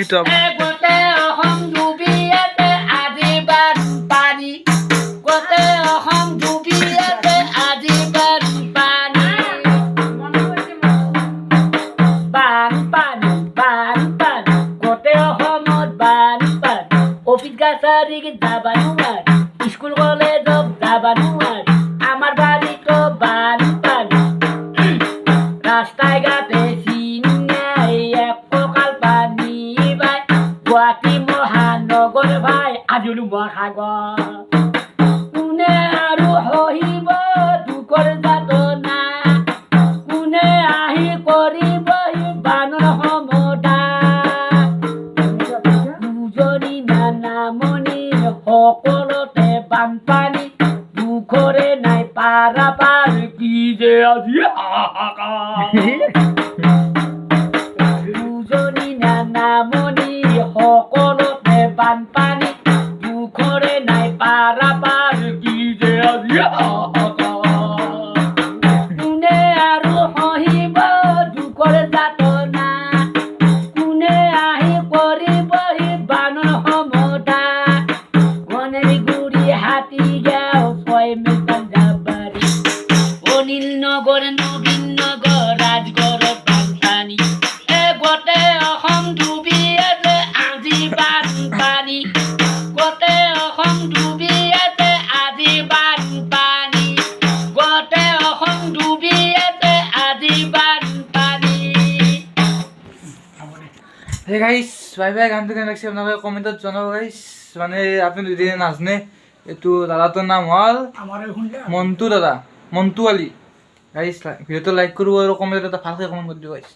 কিতাপ গোটে অসম ডুবি আছে আজি বানপানী গোটে অসম ডুবি আছে আজি বানপানী বানপানী বানপানী গোটে অসমত বানপানী অফিচ কাছাৰী যাব নোৱাৰি স্কুল কলেজত যাব নোৱাৰি আমাৰ বাৰীতো বানপানী ৰাস্তায় ঘাটে এককাল পানি ভাই গুৱাহাটী মহানগৰ ভাই আজিলো মহাসাগৰ কোনে আৰু সহিব দুখৰ যাতনা কোনে আহি কৰিবহি বানৰ সমদা দুজনী নানামণি সকলোতে বানপানী দুখৰে নাই পাৰা পাৰ কি যে আজি হাহাকাৰ দুজনী নানামণি সকলোতে বানপানী দুখৰে নাই পাৰা পাৰ কি যে আজি হাহাকাৰ কোনে আৰু সহিব দুখৰ যাতনা কোনে আহি কৰিবহি বানৰ সমদা গণেশগুৰি হাতীগাঁও 6 মেল পাঞ্জাবাৰী অনিল নগৰ নবীন নগৰ ৰাজগড়ত বানপানী গোটে অসম ডুবি আছে আজি বানপানী গোটে অসম ডুবি আছে আজি বানপানী গোটে অসম ডুবি আছে আজি বানপানী হে গাইস বাই বাই গানটো কেনে লাগছে আপোনালোকে কমেণ্টত জনাব গাইস মানে আপুনি যদি নাজানে এইটো দাদাটোৰ নাম হ'ল মন্টু দাদা মন্টু আলী গাইস ভিডিঅ'টো লাইক কৰিব আৰু কমেণ্টত এটা ভালকৈ কমেণ্ট কৰি দিব গাইস